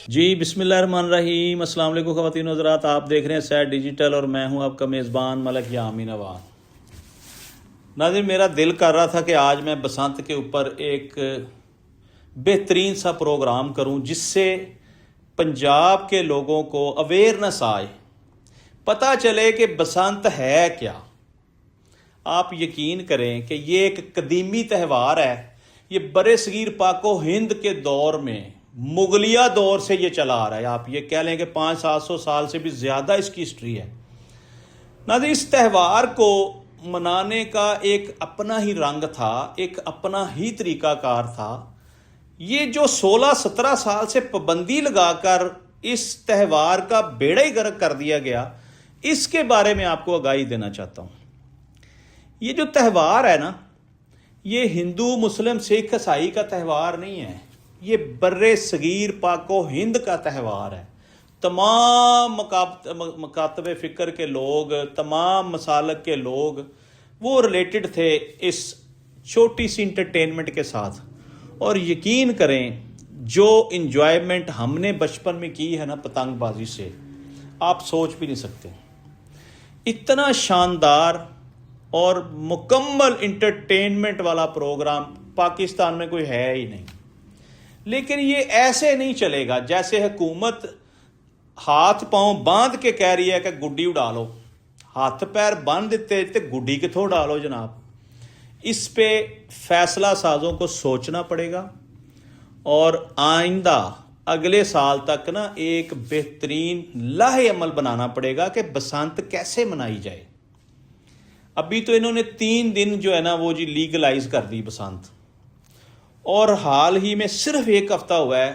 جی بسم اللہ الرحمن الرحیم۔ السلام علیکم خواتین و حضرات، آپ دیکھ رہے ہیں سیٹ ڈیجیٹل اور میں ہوں آپ کا میزبان ملک یامین آباد۔ ناظرین، میرا دل کر رہا تھا کہ آج میں بسنت کے اوپر ایک بہترین سا پروگرام کروں جس سے پنجاب کے لوگوں کو اویئرنس آئے، پتہ چلے کہ بسنت ہے کیا۔ آپ یقین کریں کہ یہ ایک قدیمی تہوار ہے، یہ برِ صغیر پاک و ہند کے دور میں مغلیہ دور سے یہ چلا آ رہا ہے۔ آپ یہ کہہ لیں کہ 500-700 سال سے بھی زیادہ اس کی ہسٹری ہے۔ ناظرین، اس تہوار کو منانے کا ایک اپنا ہی رنگ تھا، ایک اپنا ہی طریقہ کار تھا۔ یہ جو 16-17 سال سے پابندی لگا کر اس تہوار کا بیڑا ہی غرق کر دیا گیا، اس کے بارے میں آپ کو آگاہی دینا چاہتا ہوں۔ یہ جو تہوار ہے نا، یہ ہندو مسلم سکھ عیسائی کا تہوار نہیں ہے، یہ برِ صغیر پاک و ہند کا تہوار ہے۔ تمام مکاتب فکر کے لوگ، تمام مسالک کے لوگ وہ ریلیٹڈ تھے اس چھوٹی سی انٹرٹینمنٹ کے ساتھ۔ اور یقین کریں، جو انجوائمنٹ ہم نے بچپن میں کی ہے نا پتنگ بازی سے، آپ سوچ بھی نہیں سکتے۔ اتنا شاندار اور مکمل انٹرٹینمنٹ والا پروگرام پاکستان میں کوئی ہے ہی نہیں۔ لیکن یہ ایسے نہیں چلے گا جیسے حکومت ہاتھ پاؤں باندھ کے کہہ رہی ہے کہ گڈی اڑا لو۔ ہاتھ پیر باندھ دیتے تو گڈی کتوں ڈالو جناب۔ اس پہ فیصلہ سازوں کو سوچنا پڑے گا اور آئندہ اگلے سال تک نا ایک بہترین لاہ عمل بنانا پڑے گا کہ بسنت کیسے منائی جائے۔ ابھی تو انہوں نے 3 دن جو ہے نا وہ لیگلائز کر دی بسنت، اور حال ہی میں صرف 1 ہفتہ ہوا ہے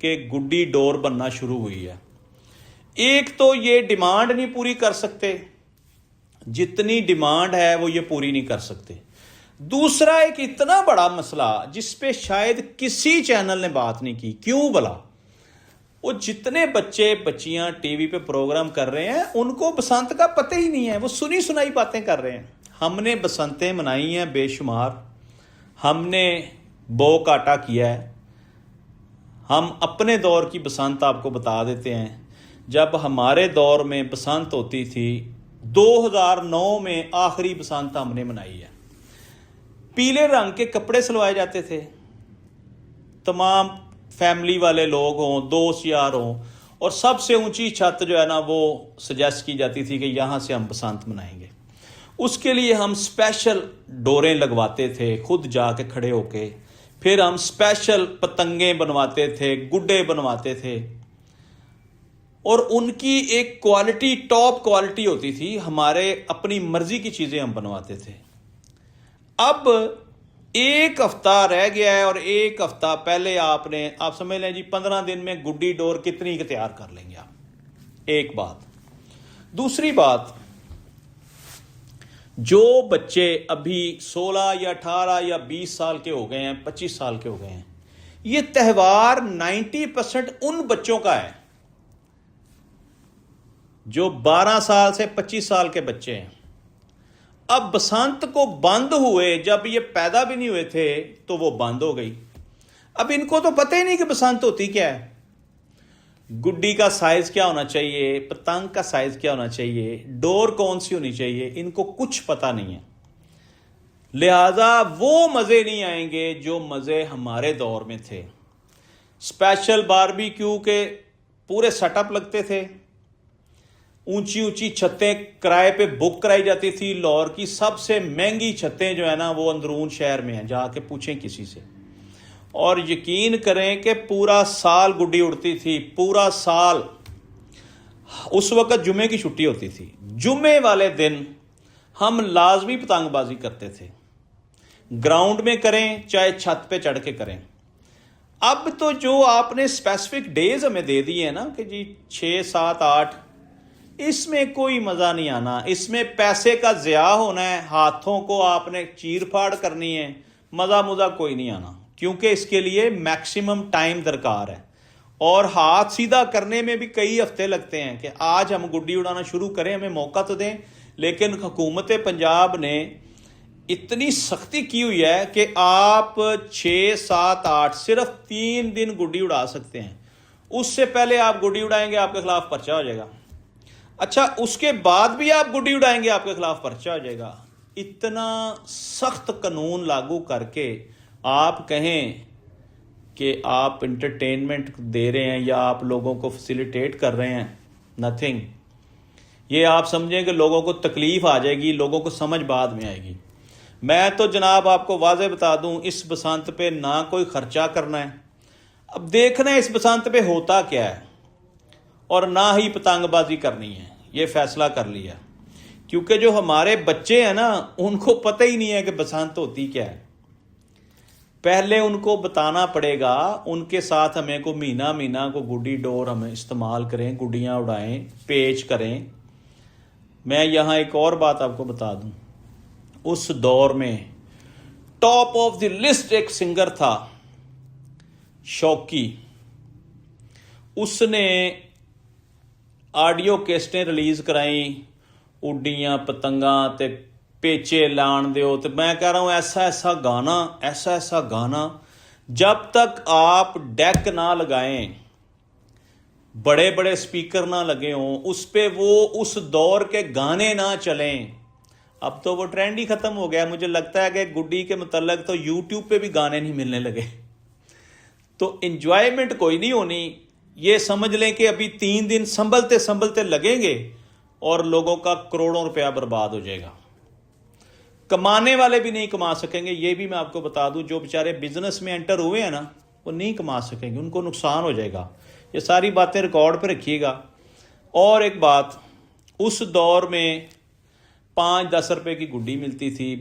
کہ گڈی ڈور بننا شروع ہوئی ہے۔ ایک تو یہ ڈیمانڈ نہیں پوری کر سکتے، جتنی ڈیمانڈ ہے وہ یہ پوری نہیں کر سکتے۔ دوسرا ایک اتنا بڑا مسئلہ جس پہ شاید کسی چینل نے بات نہیں کی، کیوں بلا؟ وہ جتنے بچے بچیاں ٹی وی پہ پروگرام کر رہے ہیں ان کو بسنت کا پتہ ہی نہیں ہے، وہ سنی سنائی باتیں کر رہے ہیں۔ ہم نے بسنتیں منائی ہیں بے شمار، ہم نے بو کاٹا کیا ہے۔ ہم اپنے دور کی بسنت آپ کو بتا دیتے ہیں۔ جب ہمارے دور میں بسنت ہوتی تھی، 2009 میں آخری بسنت ہم نے منائی ہے۔ پیلے رنگ کے کپڑے سلوائے جاتے تھے، تمام فیملی والے لوگ ہوں، دوست یار ہوں، اور سب سے اونچی چھت جو ہے نا وہ سجیسٹ کی جاتی تھی کہ یہاں سے ہم بسنت منائیں گے۔ اس کے لیے ہم اسپیشل ڈوریں لگواتے تھے خود جا کے کھڑے ہو کے، پھر ہم اسپیشل پتنگیں بنواتے تھے، گڈے بنواتے تھے، اور ان کی ایک کوالٹی ٹاپ کوالٹی ہوتی تھی۔ ہمارے اپنی مرضی کی چیزیں ہم بنواتے تھے۔ اب 1 ہفتہ رہ گیا ہے، اور 1 ہفتہ پہلے آپ سمجھ لیں 15 دن میں گڈی ڈور کتنی تیار کر لیں گے آپ؟ ایک بات۔ دوسری بات، جو بچے ابھی 16 یا 18 یا 20 سال کے ہو گئے ہیں، 25 سال کے ہو گئے ہیں، یہ تہوار 90% ان بچوں کا ہے جو 12 سال سے 25 سال کے بچے ہیں۔ اب بسنت کو بند ہوئے، جب یہ پیدا بھی نہیں ہوئے تھے تو وہ بند ہو گئی۔ اب ان کو تو پتہ ہی نہیں کہ بسنت ہوتی کیا ہے، گڈی کا سائز کیا ہونا چاہیے، پتنگ کا سائز کیا ہونا چاہیے، ڈور کون سی ہونی چاہیے، ان کو کچھ پتہ نہیں ہے۔ لہذا وہ مزے نہیں آئیں گے جو مزے ہمارے دور میں تھے۔ اسپیشل باربیکیو کے پورے سیٹ اپ لگتے تھے، اونچی اونچی چھتیں کرائے پہ بک کرائی جاتی تھی۔ لاہور کی سب سے مہنگی چھتیں جو ہے نا وہ اندرون شہر میں ہیں، جا کے پوچھیں کسی سے۔ اور یقین کریں کہ پورا سال گڈی اڑتی تھی، پورا سال۔ اس وقت جمعے کی چھٹی ہوتی تھی، جمعے والے دن ہم لازمی پتنگ بازی کرتے تھے، گراؤنڈ میں کریں چاہے چھت پہ چڑھ کے کریں۔ اب تو جو آپ نے اسپیسیفک ڈیز ہمیں دے دی ہیں نا کہ جی 6, 7, 8، اس میں کوئی مزہ نہیں آنا، اس میں پیسے کا ضیاع ہونا ہے، ہاتھوں کو آپ نے چیر پھاڑ کرنی ہے، مزہ کوئی نہیں آنا، کیونکہ اس کے لیے میکسیمم ٹائم درکار ہے، اور ہاتھ سیدھا کرنے میں بھی کئی ہفتے لگتے ہیں کہ آج ہم گڈی اڑانا شروع کریں، ہمیں موقع تو دیں۔ لیکن حکومت پنجاب نے اتنی سختی کی ہوئی ہے کہ آپ 6, 7, 8 صرف 3 دن گڈی اڑا سکتے ہیں، اس سے پہلے آپ گڈی اڑائیں گے آپ کے خلاف پرچہ ہو جائے گا. اچھا اس کے بعد بھی آپ گڈی اڑائیں گے آپ کے خلاف پرچہ ہو جائے گا. اتنا سخت قانون لاگو کر کے آپ کہیں کہ آپ انٹرٹینمنٹ دے رہے ہیں یا آپ لوگوں کو فیسیلیٹیٹ کر رہے ہیں. نتھنگ. یہ آپ سمجھیں کہ لوگوں کو تکلیف آ جائے گی, لوگوں کو سمجھ بعد میں آئے گی. میں تو جناب آپ کو واضح بتا دوں, اس بسنت پہ نہ کوئی خرچہ کرنا ہے. اب دیکھنا ہے اس بسنت پہ ہوتا کیا ہے, اور نہ ہی پتنگ بازی کرنی ہے. یہ فیصلہ کر لیا, کیونکہ جو ہمارے بچے ہیں نا ان کو پتہ ہی نہیں ہے کہ بسنت ہوتی کیا ہے. پہلے ان کو بتانا پڑے گا, ان کے ساتھ ہمیں کو مہینہ کو گڈی ڈور ہمیں استعمال کریں, گڈیاں اڑائیں, پیچ کریں. میں یہاں ایک اور بات آپ کو بتا دوں, اس دور میں ٹاپ آف دی لسٹ ایک سنگر تھا شوقی. اس نے آڈیو کیسٹیں ریلیز کرائیں, اڈیاں پتنگاں تے پیچے لان دیو. تو میں کہہ رہا ہوں ایسا ایسا گانا جب تک آپ ڈیک نہ لگائیں, بڑے بڑے سپیکر نہ لگے ہوں, اس پہ وہ اس دور کے گانے نہ چلیں. اب تو وہ ٹرینڈ ہی ختم ہو گیا. مجھے لگتا ہے کہ گڈی کے متعلق تو یوٹیوب پہ بھی گانے نہیں ملنے لگے. تو انجوائمنٹ کوئی نہیں ہونی. یہ سمجھ لیں کہ ابھی 3 دن سنبھلتے لگیں گے اور لوگوں کا کروڑوں روپیہ برباد ہو جائے گا. کمانے والے بھی نہیں کما سکیں گے. یہ بھی میں آپ کو بتا دوں, جو بیچارے بزنس میں انٹر ہوئے ہیں نا وہ نہیں کما سکیں گے, ان کو نقصان ہو جائے گا. یہ ساری باتیں ریکارڈ پہ رکھیے گا. اور ایک بات, اس دور میں 5-10 روپے کی گڈی ملتی تھی,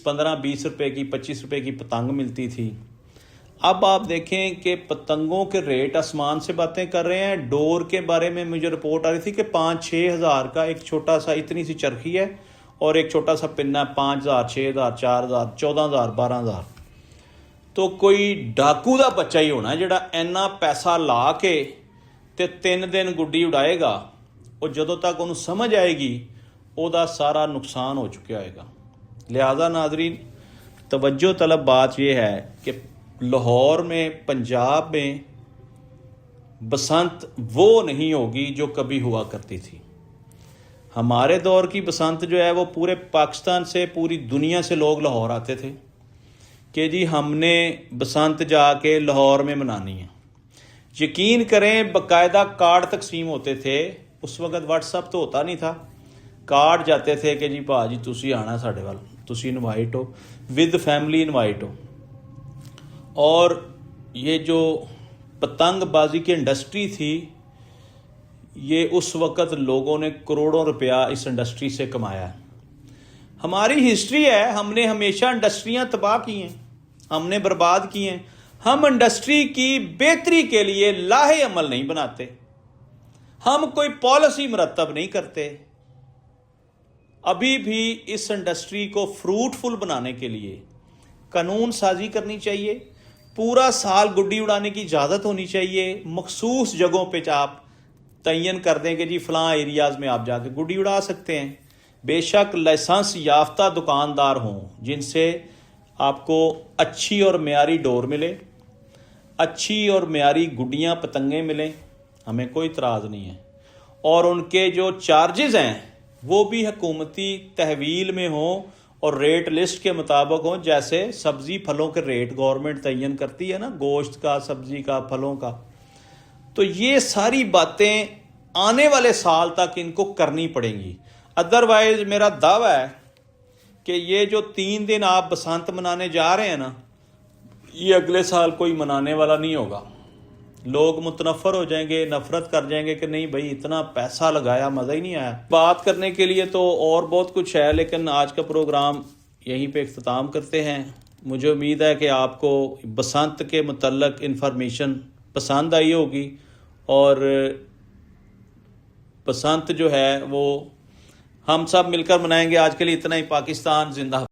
15-20 روپے کی 25 روپے کی پتنگ ملتی تھی. اب آپ دیکھیں کہ پتنگوں کے ریٹ آسمان سے باتیں کر رہے ہیں. ڈور کے بارے میں مجھے رپورٹ آ رہی تھی کہ 5-6 ہزار کا ایک چھوٹا سا اتنی سی چرخی ہے, اور ایک چھوٹا سا پن ہے 5,000 6,000 4,000 14,000 12,000. تو کوئی ڈاکو دا بچہ ہی ہونا جڑا اینا پیسہ لا کے تے 3 دن گڈی اڑائے گا, اور جدوں تک انہوں سمجھ آئے گی او دا سارا نقصان ہو چکا ہوئے گا. لہذا ناظرین توجہ طلب بات یہ ہے کہ لاہور میں, پنجاب میں بسنت وہ نہیں ہوگی جو کبھی ہوا کرتی تھی. ہمارے دور کی بسنت جو ہے وہ پورے پاکستان سے, پوری دنیا سے لوگ لاہور آتے تھے کہ جی ہم نے بسنت جا کے لاہور میں منانی ہے. یقین کریں باقاعدہ کارڈ تقسیم ہوتے تھے. اس وقت واٹس ایپ تو ہوتا نہیں تھا. کارڈ جاتے تھے کہ جی بھا جی تسی آنا ساڈے وال, تسی انوائٹ ہو, ود فیملی انوائٹ ہو. اور یہ جو پتنگ بازی کی انڈسٹری تھی, یہ اس وقت لوگوں نے کروڑوں روپیہ اس انڈسٹری سے کمایا ہے. ہماری ہسٹری ہے, ہم نے ہمیشہ انڈسٹریاں تباہ کی ہیں, ہم نے برباد کی ہیں. ہم انڈسٹری کی بہتری کے لیے لاہے عمل نہیں بناتے, ہم کوئی پالیسی مرتب نہیں کرتے. ابھی بھی اس انڈسٹری کو فروٹفل بنانے کے لیے قانون سازی کرنی چاہیے. پورا سال گڈی اڑانے کی اجازت ہونی چاہیے. مخصوص جگہوں پہ آپ تعین کر دیں کہ جی فلاں ایریاز میں آپ جا کے گڈی اڑا سکتے ہیں. بے شک لائسنس یافتہ دکاندار ہوں جن سے آپ کو اچھی اور معیاری ڈور ملے, اچھی اور معیاری گڈیاں پتنگیں ملیں, ہمیں کوئی اعتراض نہیں ہے. اور ان کے جو چارجز ہیں وہ بھی حکومتی تحویل میں ہوں اور ریٹ لسٹ کے مطابق ہوں. جیسے سبزی پھلوں کے ریٹ گورنمنٹ تعین کرتی ہے نا, گوشت کا, سبزی کا, پھلوں کا. تو یہ ساری باتیں آنے والے سال تک ان کو کرنی پڑیں گی. ادروائز میرا دعویٰ ہے کہ یہ جو 3 دن آپ بسنت منانے جا رہے ہیں نا, یہ اگلے سال کوئی منانے والا نہیں ہوگا. لوگ متنفر ہو جائیں گے, نفرت کر جائیں گے کہ نہیں بھائی اتنا پیسہ لگایا, مزہ ہی نہیں آیا. بات کرنے کے لیے تو اور بہت کچھ ہے, لیکن آج کا پروگرام یہیں پہ اختتام کرتے ہیں. مجھے امید ہے کہ آپ کو بسنت کے متعلق انفارمیشن پسند آئی ہوگی, اور بسنت جو ہے وہ ہم سب مل کر منائیں گے. آج کے لیے اتنا ہی. پاکستان زندہ باد.